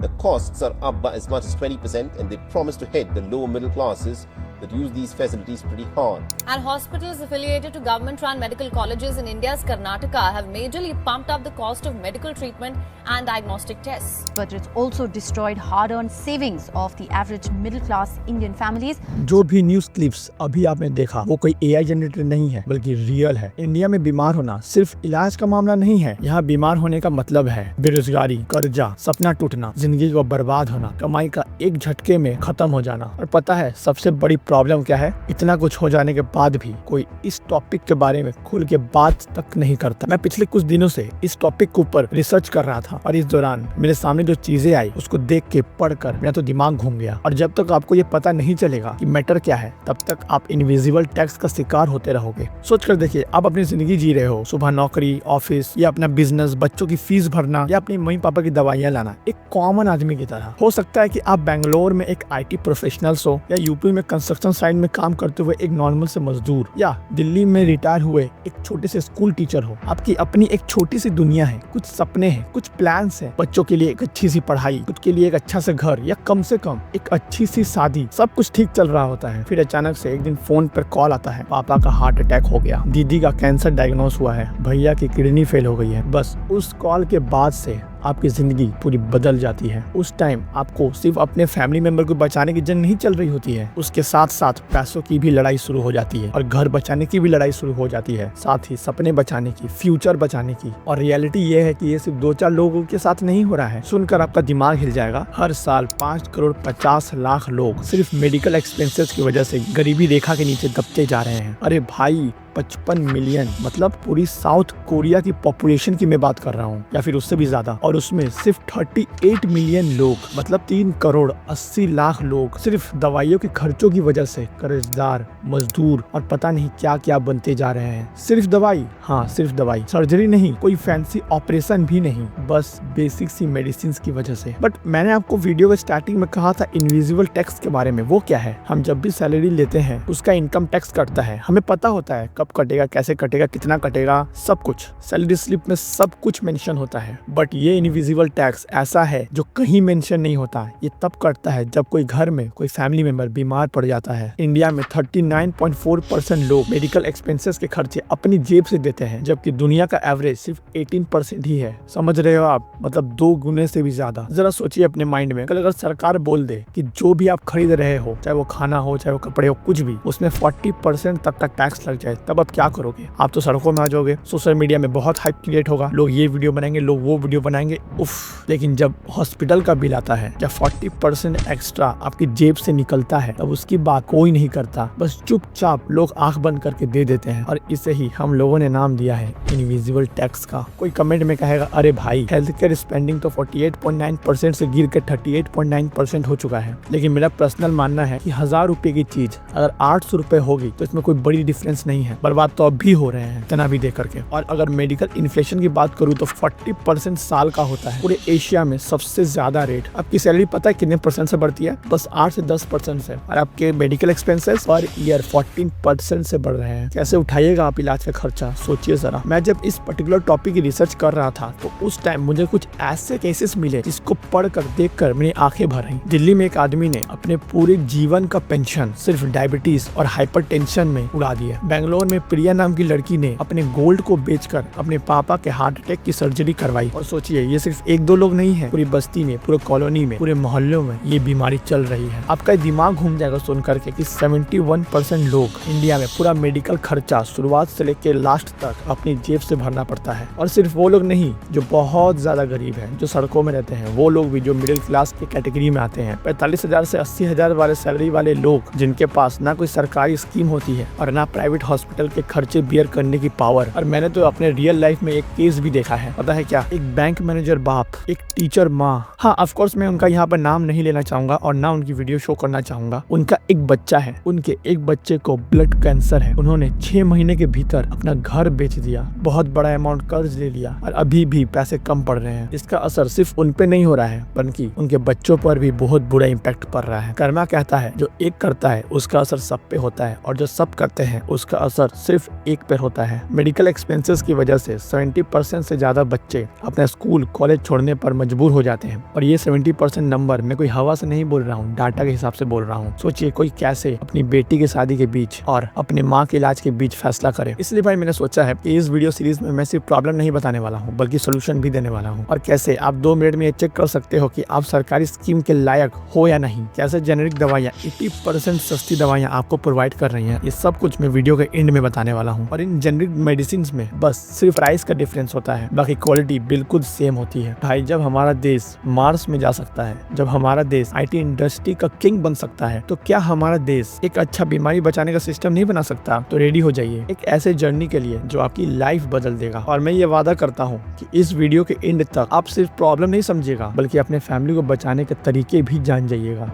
The costs are up by as much as 20%, and they promise to hit the lower middle classes that use these facilities pretty hard. And hospitals affiliated to government-run medical colleges in India's Karnataka have majorly pumped up the cost of medical treatment and diagnostic tests. But it's also destroyed hard-earned savings of the average middle-class Indian families. जो भी news clips अभी आपने देखा वो कोई AI generated नहीं है, बल्कि रियल है। इंडिया में बीमार होना सिर्फ इलाज का मामला नहीं है। यहाँ बीमार होने का मतलब है बेरोजगारी, कर्जा, सपना टूटना, जिंदगी को बर्बाद होना, कमाई का एक झटके में खत्म हो जाना। और पता है सबसे बड़ी प्रॉब्लम क्या है? इतना कुछ हो जाने के बाद भी कोई इस टॉपिक के बारे में खुल के बात तक नहीं करता। मैं पिछले कुछ दिनों से इस टॉपिक के ऊपर रिसर्च कर रहा था और इस दौरान मेरे सामने जो चीजें आई उसको देख के पढ़कर मेरा तो दिमाग घूम गया। और जब तक आपको ये पता नहीं चलेगा कि मैटर क्या है, तब तक आप इनविजिबल टैक्स का शिकार होते रहोगे। सोच कर देखिए, आप अपनी जिंदगी जी रहे हो, सुबह नौकरी, ऑफिस या अपना बिजनेस, बच्चों की फीस भरना या अपनी मम्मी पापा की दवाइयाँ लाना, एक कॉमन आदमी की तरह। हो सकता है कि आप बेंगलोर में एक IT प्रोफेशनल्स हो, या यूपी में कंस्ट्रक्शन साइट में काम करते हुए एक नॉर्मल से मजदूर, या दिल्ली में रिटायर हुए एक छोटे से स्कूल टीचर हो। आपकी अपनी एक छोटी सी दुनिया है, कुछ सपने हैं, कुछ प्लान्स हैं, बच्चों के लिए एक अच्छी सी पढ़ाई, खुद के लिए एक अच्छा सा घर, या कम से कम एक अच्छी सी शादी। सब कुछ ठीक चल रहा होता है, फिर अचानक से एक दिन फोन पर कॉल आता है, पापा का हार्ट अटैक हो गया, दीदी का कैंसर डायग्नोस हुआ है, भैया की किडनी फेल हो गई है। बस उस कॉल के बाद से आपकी जिंदगी पूरी बदल जाती है। उस टाइम आपको सिर्फ अपने फैमिली मेंबर को बचाने की जंग नहीं चल रही होती है, उसके साथ साथ पैसों की भी लड़ाई शुरू हो जाती है, और घर बचाने की भी लड़ाई शुरू हो जाती है, साथ ही सपने बचाने की, फ्यूचर बचाने की। और रियलिटी ये है कि ये सिर्फ 2-4 लोगों के साथ नहीं हो रहा है। सुनकर आपका दिमाग हिल जाएगा। हर साल 5,50,00,000 लोग सिर्फ मेडिकल एक्सपेंसेस की वजह से गरीबी रेखा के नीचे दबते जा रहे हैं। अरे भाई, 55 मिलियन, मतलब पूरी साउथ कोरिया की पॉपुलेशन की मैं बात कर रहा हूँ, या फिर उससे भी ज्यादा। और उसमें सिर्फ 38 मिलियन लोग, मतलब 3,80,00,000 लोग सिर्फ दवाइयों के खर्चों की वजह से कर्जदार, मजदूर और पता नहीं क्या क्या बनते जा रहे हैं। सिर्फ दवाई, हाँ सिर्फ दवाई, सर्जरी नहीं, कोई फैंसी ऑपरेशन भी नहीं, बस बेसिक सी मेडिसिन की वजह से। बट मैंने आपको वीडियो के स्टार्टिंग में कहा था इनविजिबल टैक्स के बारे में। वो क्या है? हम जब भी सैलरी लेते हैं उसका इनकम टैक्स कटता है। हमें पता होता है कब कटेगा, कैसे कटेगा, कितना कटेगा, सब कुछ सैलरी स्लिप में सब कुछ मेंशन होता है। बट ये इनविजिबल टैक्स ऐसा है जो कहीं मेंशन नहीं होता। ये तब कटता है जब कोई घर में कोई फैमिली मेंबर बीमार पड़ जाता है। इंडिया में 39.4% लोग मेडिकल एक्सपेंसेस के खर्चे अपनी जेब से देते हैं, जबकि दुनिया का एवरेज सिर्फ 18% ही है। समझ रहे हो आप? मतलब 2 गुने से भी ज्यादा। जरा सोचिए अपने माइंड में, कल अगर सरकार बोल दे कि जो भी आप खरीद रहे हो, चाहे वो खाना हो, चाहे वो कपड़े हो, कुछ भी, उसमें 40% तक का टैक्स लग जाए, तब आप क्या करोगे? आप तो सड़कों में आ जाओगे, सोशल मीडिया में बहुत हाइप क्रिएट होगा, लोग ये वीडियो बनाएंगे, लोग वो वीडियो बनाएंगे, उफ। लेकिन जब हॉस्पिटल का बिल आता है, जब 40% एक्स्ट्रा आपकी जेब से निकलता है, तब उसकी बात कोई नहीं करता। बस चुपचाप लोग आंख बंद करके दे देते हैं। और इसे ही हम लोगों ने नाम दिया है इनविजिबल टैक्स का। कोई कमेंट में कहेगा, अरे भाई, हेल्थ केयर स्पेंडिंग तो 48.9% से गिर के 38.9% हो चुका है। लेकिन मेरा पर्सनल मानना है कि 1000 रुपए की चीज अगर 800 रुपए होगी तो इसमें कोई बड़ी डिफरेंस नहीं है। बर्बाद तो अब भी हो रहे हैं इतना भी दे करके। और अगर मेडिकल इन्फ्लेशन की बात करूँ तो 40% साल का होता है। पूरे एशिया में सबसे ज्यादा रेट। आपकी सैलरी पता है कितने % से बढ़ती है? बस 8 से 10% से। और आपके मेडिकल एक्सपेंसेस पर ईयर 14% से बढ़ रहे हैं। कैसे उठाइएगा आप इलाज का खर्चा? सोचिए जरा। मैं जब इस पर्टिकुलर टॉपिक की रिसर्च कर रहा था तो उस टाइम मुझे कुछ ऐसे केसेस मिले जिसको पढ़कर देखकर मेरी आंखें भर आई। दिल्ली में एक आदमी ने अपने पूरे जीवन का पेंशन सिर्फ डायबिटीज और हाइपरटेंशन में उड़ा दिया। बेंगलोर में प्रिया नाम की लड़की ने अपने गोल्ड को बेचकर अपने पापा के हार्ट अटैक की सर्जरी करवाई। और सोचिए, ये सिर्फ 1-2 लोग नहीं है, पूरी बस्ती में, पूरे कॉलोनी में, पूरे मोहल्लों में ये बीमारी चल रही है। आपका दिमाग घूम जाएगा सुन करके कि 71% लोग इंडिया में पूरा मेडिकल खर्चा शुरुआत से लेकर लास्ट तक अपनी जेब से भरना पड़ता है। और सिर्फ वो लोग नहीं जो बहुत ज्यादा गरीब है, जो सड़कों में रहते हैं, वो लोग भी जो मिडिल क्लास की कैटेगरी में आते हैं। 45,000 से 80,000 वाले सैलरी वाले लोग, जिनके पास ना कोई सरकारी स्कीम होती है और ना प्राइवेट हॉस्पिटल के खर्चे बियर करने की पावर। और मैंने तो अपने रियल लाइफ में एक केस भी देखा है। पता है क्या? एक बैंक मैनेजर बाप, एक टीचर माँ। हाँ, ऑफ कोर्स मैं उनका यहाँ पर नाम नहीं लेना चाहूंगा और ना उनकी वीडियो शो करना चाहूंगा। उनका एक बच्चा है, उनके एक बच्चे को ब्लड कैंसर है। उन्होंने 6 महीने के भीतर अपना घर बेच दिया, बहुत बड़ा अमाउंट कर्ज ले लिया और अभी भी पैसे कम पड़ रहे हैं। इसका असर सिर्फ उन पे नहीं हो रहा है, बल्कि उनके बच्चों पर भी बहुत बुरा इम्पैक्ट पड़ रहा है। कर्मा कहता है जो एक करता है उसका असर सब पे होता है, और जो सब करते हैं उसका असर सिर्फ एक पैर होता है। मेडिकल एक्सपेंसेस की वजह से 70% से ज्यादा बच्चे अपना स्कूल कॉलेज छोड़ने पर मजबूर हो जाते हैं। और ये 70% नंबर मैं कोई हवा से नहीं बोल रहा हूँ, डाटा के हिसाब से बोल रहा हूँ। सोचिए कोई कैसे अपनी बेटी की शादी के बीच और अपने माँ के इलाज के बीच फैसला करे। इसलिए भाई मैंने सोचा है कि इस वीडियो सीरीज में मैं सिर्फ प्रॉब्लम नहीं बताने वाला हूँ बल्कि सोल्यूशन भी देने वाला हूँ। और कैसे आप 2 मिनट में ये चेक कर सकते हो कि आप सरकारी स्कीम के लायक हो या नहीं। कैसे जेनेरिक दवाइयाँ 80% सस्ती दवाइयाँ आपको प्रोवाइड कर रही हैं, ये सब कुछ मैं वीडियो के एंड में बताने वाला हूँ। और इन जेनेरिक मेडिसिन में बस सिर्फ प्राइस का डिफरेंस होता है, बाकी क्वालिटी बिल्कुल सेम होती है। भाई जब हमारा देश मार्स में जा सकता है, जब हमारा देश IT इंडस्ट्री का किंग बन सकता है, तो क्या हमारा देश एक अच्छा बीमारी बचाने का सिस्टम नहीं बना सकता? तो रेडी हो जाइए एक ऐसे जर्नी के लिए जो आपकी लाइफ बदल देगा। और मैं ये वादा करता हूँ कि इस वीडियो के एंड तक आप सिर्फ प्रॉब्लम नहीं समझिएगा बल्कि अपने फैमिली को बचाने के तरीके भी जान जाइएगा।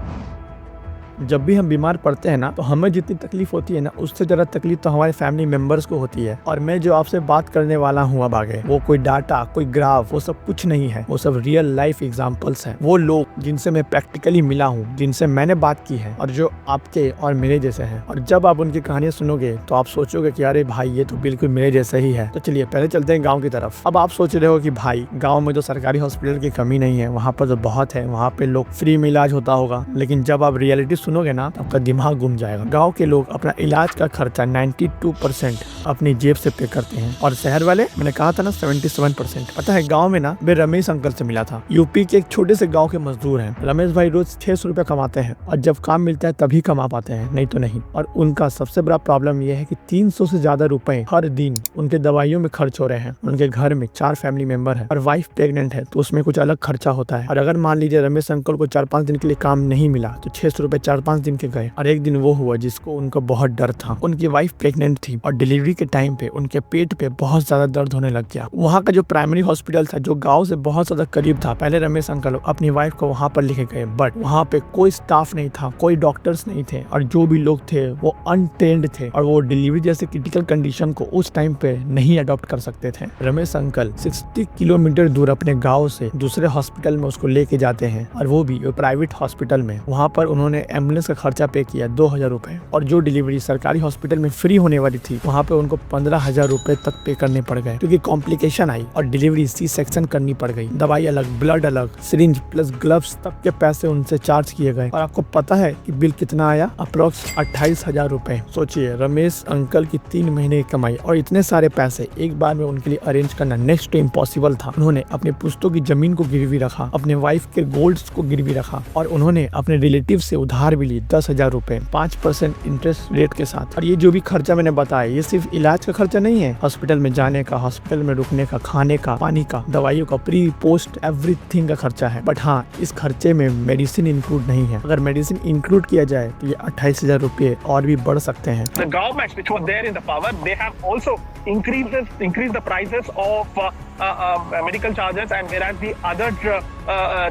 जब भी हम बीमार पड़ते हैं ना, तो हमें जितनी तकलीफ होती है ना, उससे ज़्यादा तकलीफ तो हमारे फैमिली मेंबर्स को होती है। और मैं जो आपसे बात करने वाला हूँ अब आगे, वो कोई डाटा, कोई ग्राफ, वो सब कुछ नहीं है। वो सब रियल लाइफ एग्जांपल्स हैं। वो लोग जिनसे मैं प्रैक्टिकली मिला हूँ, जिनसे मैंने बात की है और जो आपके और मेरे जैसे हैं। और जब आप उनकी कहानियां सुनोगे तो आप सोचोगे कि अरे भाई ये तो बिल्कुल मेरे जैसा ही है। तो चलिए पहले चलते हैं गाँव की तरफ। अब आप सोच रहे हो कि भाई गाँव में तो सरकारी हॉस्पिटल की कमी नहीं है, वहाँ पर तो बहुत है, वहाँ पे लोग फ्री में इलाज होता होगा। लेकिन जब आप रियलिटी सुनोगे ना, तो आपका दिमाग घूम जाएगा। गांव के लोग अपना इलाज का खर्चा 92% अपनी जेब से पे करते हैं और शहर वाले, मैंने कहा था ना 77%। पता है गांव में ना मैं रमेश अंकल से मिला था। यूपी के एक छोटे से गांव के मजदूर हैं। रमेश भाई रोज 600 रुपया कमाते हैं और जब काम मिलता है तभी कमा पाते हैं, नहीं तो नहीं। और उनका सबसे बड़ा प्रॉब्लम यह है कि 300 से ज्यादा रुपए हर दिन उनके दवाइयों में खर्च हो रहे हैं। उनके घर में 4 फैमिली मेंबर है और वाइफ प्रेग्नेंट है, तो उसमें कुछ अलग खर्चा होता है। और अगर मान लीजिए रमेश अंकल को 4-5 दिन के लिए काम नहीं मिला तो 600 रुपए 4-5 दिन के गए। और एक दिन वो हुआ जिसको उनको बहुत डर था। उनकी वाइफ प्रेग्नेंट थी और डिलीवरी के टाइम पे उनके पेट पे बहुत ज्यादा दर्द होने लग गया। वहाँ का जो प्राइमरी हॉस्पिटल था, जो गांव से बहुत ज्यादा करीब था, पहले रमेश अंकल अपनी वाइफ को वहाँ पर लेके गए, बट वहाँ पे कोई स्टाफ नहीं था, कोई डॉक्टर्स नहीं थे और जो भी लोग थे वो अनट्रेन्ड थे और वो डिलीवरी जैसे क्रिटिकल कंडीशन को उस टाइम पे नहीं अडॉप्ट कर सकते थे। रमेश अंकल 60 किलोमीटर दूर अपने गाँव से दूसरे हॉस्पिटल में उसको लेके जाते हैं और वो भी प्राइवेट हॉस्पिटल में। वहाँ पर उन्होंने एम्बुलेंस का खर्चा पे किया 2000 रुपए और जो डिलीवरी सरकारी हॉस्पिटल में फ्री होने वाली थी वहाँ पे उनको 15,000 रुपए तक पे करने पड़ गए, क्योंकि कॉम्प्लिकेशन आई और डिलीवरी C-सेक्शन करनी पड़ गई। दवाई अलग, ब्लड अलग, सिरिंज प्लस ग्लव्स तक के पैसे उनसे चार्ज किए गए। और आपको पता है कि बिल कितना आया? अप्रोक्स 28,000 रुपए। सोचिए रमेश अंकल की 3 महीने की कमाई और इतने सारे पैसे एक बार में उनके लिए अरेंज करना नेक्स्ट टू इम्पॉसिबल था। उन्होंने अपने पुश्तों की जमीन को गिरवी रखा, अपने वाइफ के गोल्ड्स को गिरवी रखा और उन्होंने अपने रिलेटिव से उधार भी ली 10,000 रुपए 5% इंटरेस्ट रेट के साथ। और ये जो भी खर्चा मैंने बताया, ये सिर्फ इलाज का खर्चा नहीं है, हॉस्पिटल में जाने का, हॉस्पिटल में रुकने का, खाने का, पानी का, दवाइयों का, प्री पोस्ट एवरीथिंग का खर्चा है। बट हाँ, इस खर्चे में मेडिसिन इंक्लूड नहीं है। अगर मेडिसिन इंक्लूड किया जाए तो ये 28,000 रुपए और भी बढ़ सकते हैं। The governments which were there in the power, they have also increased the prices of medical charges, and whereas the other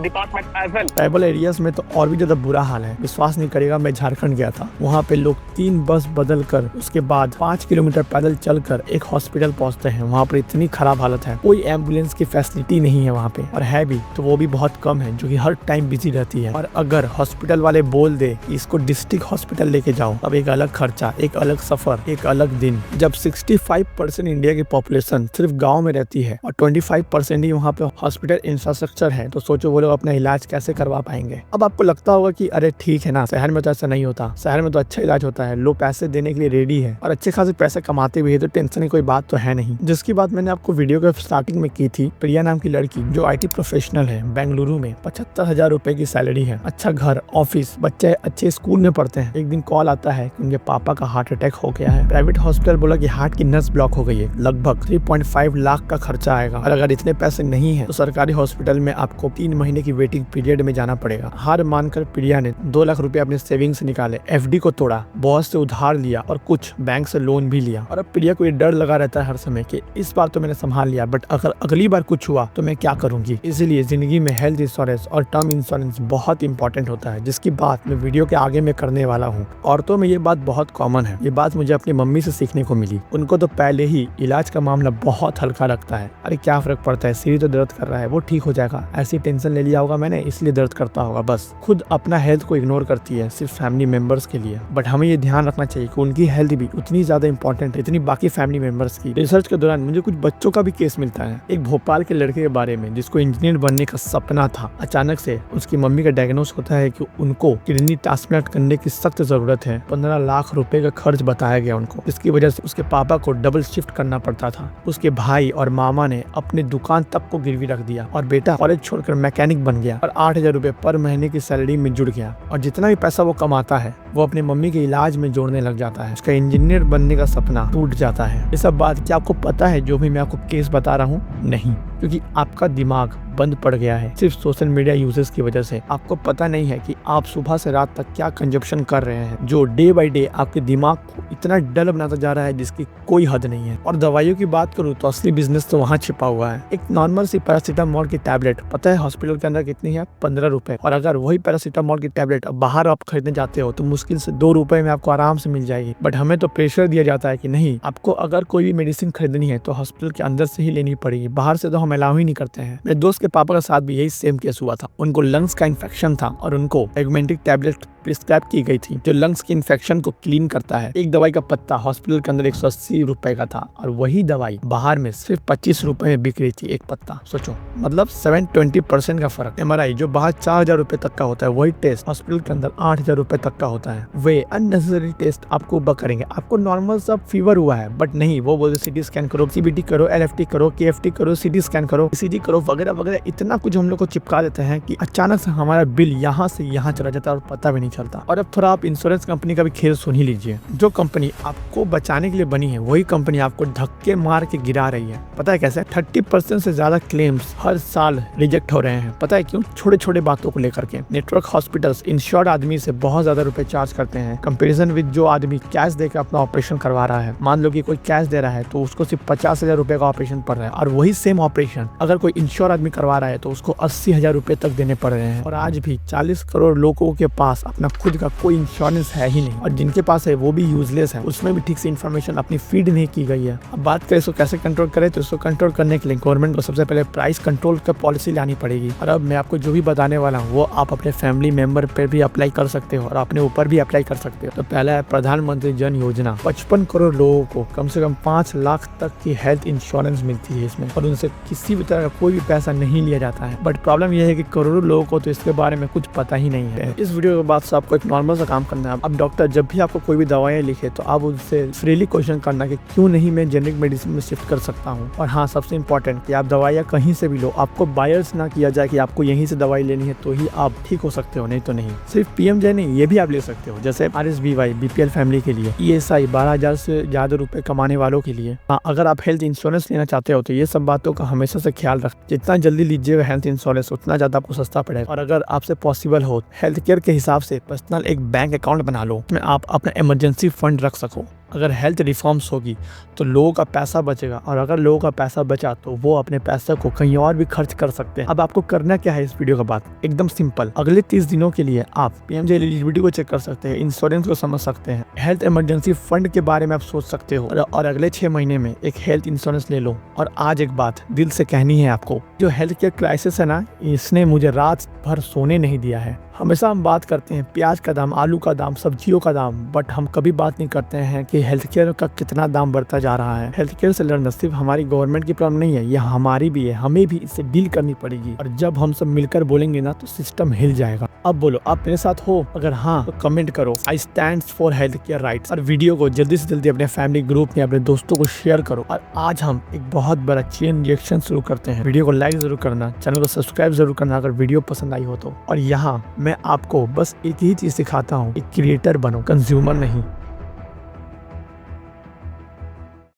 department as well. Tribal areas में तो और भी ज्यादा बुरा हाल है। विश्वास नहीं करेगा, मैं झारखंड गया था, वहाँ पे लोग 3 बस बदल कर उसके बाद 5 किलोमीटर पैदल चलकर एक हॉस्पिटल पहुँचते हैं। वहाँ पर इतनी खराब हालत है, कोई एम्बुलेंस की फैसिलिटी नहीं है वहाँ पे, और है भी तो वो भी बहुत कम है, जो कि हर टाइम बिजी रहती है। और अगर हॉस्पिटल वाले बोल दे कि इसको डिस्ट्रिक्ट हॉस्पिटल लेके जाओ, अब एक अलग खर्चा, एक अलग सफर, एक अलग दिन। जब 65% इंडिया की पॉपुलेशन सिर्फ गाँव में रहती है और 25% ही वहाँ पे हॉस्पिटल इंफ्रास्ट्रक्चर है, तो सोचो वो लोग अपना इलाज कैसे करवा पाएंगे। अब आपको लगता होगा कि अरे ठीक है ना, शहर में तो ऐसा नहीं होता, शहर में तो अच्छा इलाज होता है, लोग पैसे देने के लिए रेडी है और अच्छे खासे पैसे कमाते भी है, तो टेंशन की कोई बात तो है नहीं। जिसकी बात मैंने आपको वीडियो के स्टार्टिंग में की थी, प्रिया नाम की लड़की जो IT प्रोफेशनल है, बेंगलुरु में 75,000 रुपए की सैलरी है, अच्छा घर, ऑफिस, बच्चे अच्छे स्कूल में पढ़ते हैं। एक दिन कॉल आता है कि उनके पापा का हार्ट अटैक हो गया है। प्राइवेट हॉस्पिटल बोला कि हार्ट की नस ब्लॉक हो गई है, लगभग 3.5 लाख का खर्चा आएगा और अगर इतने पैसे नहीं है तो सरकारी हॉस्पिटल में आपको 3 महीने की वेटिंग पीरियड में जाना पड़ेगा। हार मानकर प्रिया ने 2 लाख रुपए अपने सेविंग्स निकाले, FD को तोड़ा, बॉस से उधार लिया और कुछ बैंक से लोन भी लिया। और अब प्रिया को ये डर लगा रहता है हर समय कि इस बार तो मैंने संभाल लिया, बट अगर अगली बार कुछ हुआ तो मैं क्या करूंगी। इसीलिए जिंदगी में हेल्थ इंश्योरेंस और टर्म इंश्योरेंस बहुत इंपॉर्टेंट होता है, जिसकी बात मैं वीडियो के आगे में करने वाला हूँ। औरतों में ये बात बहुत कॉमन है, ये बात मुझे अपनी मम्मी से सीखने को मिली। उनको तो पहले ही इलाज का मामला बहुत हल्का लगता है। अरे अरे क्या फर्क पड़ता है, सिर ही तो दर्द कर रहा है, वो ठीक हो जाएगा, ऐसी टेंशन ले लिया होगा मैंने इसलिए दर्द करता होगा। बस खुद अपना हेल्थ को इग्नोर करती है सिर्फ फैमिली मेंबर्स के लिए। बट हमें ये ध्यान रखना चाहिए कि उनकी हेल्थ भी उतनी ज्यादा इंपॉर्टेंट है इतनी बाकी फैमिली मेंबर्स की। रिसर्च के दौरान मुझे कुछ बच्चों का भी केस मिलता है। एक भोपाल के लड़के के बारे में जिसको इंजीनियर बनने का सपना था, अचानक से उसकी मम्मी का डायग्नोस होता है कि उनको किडनी ट्रांसप्लांट करने की सख्त जरूरत है। 15 लाख रुपए का खर्च बताया गया उनको, जिसकी वजह से उसके पापा को डबल शिफ्ट करना पड़ता था। उसके भाई और मामा ने अपनी दुकान तक को गिरवी रख दिया और बेटा कॉलेज छोड़कर मैकेनिक बन गया और 8,000 रुपए पर महीने की सैलरी में जुड़ गया। और जितना भी पैसा वो कमाता है वो अपनी मम्मी के इलाज में जोड़ने लग जाता है। उसका इंजीनियर बनने का सपना टूट जाता है। ये सब बात क्या आपको पता है जो भी मैं आपको केस बता रहा हूँ? नहीं, क्योंकि आपका दिमाग बंद पड़ गया है सिर्फ सोशल मीडिया यूजेस की वजह से। आपको पता नहीं है कि आप सुबह से रात तक क्या कंजप्शन कर रहे हैं, जो डे बाय डे आपके दिमाग को इतना डल बनाता जा रहा है जिसकी कोई हद नहीं है। और दवाइयों की बात करूँ तो असली बिजनेस तो वहाँ छिपा हुआ है। एक नॉर्मल सी पैरासीटामोल की टैबलेट पता है हॉस्पिटल के अंदर कितनी है? 15 रुपए। और अगर वही पैरासीटामोल की टैबलेट बाहर आप खरीदने जाते हो तो मुश्किल से 2 रुपए में आपको आराम से मिल जाएगी। बट हमें तो प्रेशर दिया जाता है कि नहीं, आपको अगर कोई भी मेडिसिन खरीदनी है तो हॉस्पिटल के अंदर से ही लेनी पड़ेगी, बाहर से तो हम अलाउ ही नहीं करते हैं। मेरे दोस्त के पापा के साथ भी यही सेम केस हुआ था। उनको लंग्स का इन्फेक्शन था और उनको एगमेंटिक टैबलेट प्रिस्क्राइब की गई थी जो लंग्स के इन्फेक्शन को क्लीन करता है। एक दवाई का पत्ता हॉस्पिटल के अंदर 180 रुपए का था और वही दवाई बाहर में सिर्फ 25 रुपए में बिक रही थी एक पत्ता। सोचो, मतलब 720% का फर्क। MRI जो बाहर 4,000 रुपए तक का होता है वही टेस्ट हॉस्पिटल के अंदर 8,000 रुपए तक का होता है। वे अननेसेसरी टेस्ट आपको करेंगे। आपको नॉर्मल सब फीवर हुआ है बट नहीं, वो बोलते सिटी स्कैन करो, CBT करो, LFT करो, KFT करो, CT स्कैन करो, ECG करो, वगैरह वगैरह। इतना कुछ हम लोग को चिपका देते हैं कि अचानक से हमारा बिल यहाँ से यहाँ चला जाता है और पता भी नहीं चलता। और अब थोड़ा आप इंश्योरेंस कंपनी का भी खेल सुन ही लीजिए। जो कंपनी आपको बचाने के लिए बनी है वही कंपनी आपको धक्के मार के गिरा रही है। पता है कैसे? 30% से ज्यादा क्लेम्स हर साल रिजेक्ट हो रहे हैं। पता है क्यों? छोटे छोटे बातों को लेकर के। नेटवर्क हॉस्पिटल्स इंश्योर्ड आदमी से बहुत ज्यादा रुपए चार्ज करते हैं कंपेरिजन विद जो आदमी कैश देकर अपना ऑपरेशन करवा रहा है। मान लो कि कोई कैश दे रहा है तो उसको सिर्फ 50,000 रुपए का ऑपरेशन पड़ रहा है, और वही सेम ऑपरेशन अगर कोई इंश्योर आदमी करवा रहा है तो उसको 80,000 रुपए तक देने पड़ रहे हैं। और आज भी 40 करोड़ लोगों के पास अपना खुद का कोई इंश्योरेंस है ही नहीं, और जिनके पास है वो भी यूजलेस है। उसमें भी ठीक से इन्फॉर्मेशन अपनी फीड नहीं की गई है। अब बात करें इसको कैसे कंट्रोल करें, तो इसको कंट्रोल करने के लिए गवर्नमेंट को सबसे पहले प्राइस कंट्रोल का पॉलिसी लानी पड़ेगी। और अब मैं आपको जो भी बताने वाला हूँ वो आप अपने फैमिली मेंबर पे भी अप्लाई कर सकते हो और अपने ऊपर भी अप्लाई कर सकते हो। तो पहला है प्रधानमंत्री जन योजना। 55 करोड़ लोगों को कम से कम 5 लाख तक की हेल्थ इंश्योरेंस मिलती है इसमें, और उनसे किसी भी तरह का कोई भी पैसा नहीं लिया जाता है। बट प्रॉब्लम यह है कि करोड़ों लोगों को तो इसके बारे में कुछ पता ही नहीं है। इस वीडियो के बाद से आपको एक नॉर्मल सा काम करना है। अब डॉक्टर जब भी आपको कोई भी दवाएं लिखे तो आप उनसे फ्रीली क्वेश्चन करना कि क्यों नहीं मैं जेनरिक मेडिसिन में शिफ्ट कर सकता हूँ। और हाँ, सबसे इंपॉर्टेंट कि आप दवाइयाँ कहीं से भी लो, आपको बायर्स ना किया जाए कि आपको यहीं से दवाई लेनी है तो ही आप ठीक हो सकते हो, नहीं तो नहीं। सिर्फ PMJ नहीं, ये भी आप ले सकते हो, जैसे RSBY BPL फैमिली के लिए, ESI 12,000 से ज्यादा रुपए कमाने वालों के लिए। हाँ, अगर आप हेल्थ इंश्योरेंस लेना चाहते हो तो ये सब बातों का हमेशा से ख्याल रख। जितना जल्दी लीजिएगा हेल्थ इंश्योरेंस उतना ज्यादा आपको सस्ता पड़ेगा। और अगर आपसे पॉसिबल हो हेल्थ केयर के हिसाब से पर्सनल एक बैंक अकाउंट बना लो, उसमें आप अपना इमरजेंसी फंड रख सको। अगर हेल्थ रिफॉर्म्स होगी तो लोगों का पैसा बचेगा, और अगर लोगों का पैसा बचा तो वो अपने पैसे को कहीं और भी खर्च कर सकते हैं। अब आपको करना क्या है इस वीडियो का बात एकदम सिंपल। अगले 30 दिनों के लिए आप PMJ एलिजिबिलिटी को चेक कर सकते हैं, इंश्योरेंस को समझ सकते हैं, हेल्थ इमरजेंसी फंड के बारे में आप सोच सकते हो, और अगले 6 महीने में एक हेल्थ इंश्योरेंस ले लो। और आज एक बात दिल से कहनी है आपको, जो हेल्थ केयर क्राइसिस है ना, इसने मुझे रात भर सोने नहीं दिया है। हमेशा हम बात करते हैं प्याज का दाम, आलू का दाम, सब्जियों का दाम, बट हम कभी बात नहीं करते हैं कि हेल्थ केयर का कितना दाम बढ़ता जा रहा है। हेल्थ केयर से लड़ना सिर्फ हमारी गवर्नमेंट की प्रॉब्लम नहीं है, यह हमारी भी है, हमें भी इससे डील करनी पड़ेगी। और जब हम सब मिलकर बोलेंगे ना तो सिस्टम हिल जाएगा। अब बोलो, आप मेरे साथ हो? अगर हाँ तो कमेंट करो I stand for health care rights, और वीडियो को जल्दी से जल्दी अपने फैमिली ग्रुप में अपने दोस्तों को शेयर करो। और आज हम एक बहुत बड़ा चेन रिएक्शन शुरू करते हैं। वीडियो को लाइक जरूर करना, चैनल को सब्सक्राइब जरूर करना अगर वीडियो पसंद आई हो तो। और यहाँ मैं आपको बस एक ही चीज सिखाता हूँ, एक क्रिएटर बनो, कंज्यूमर नहीं।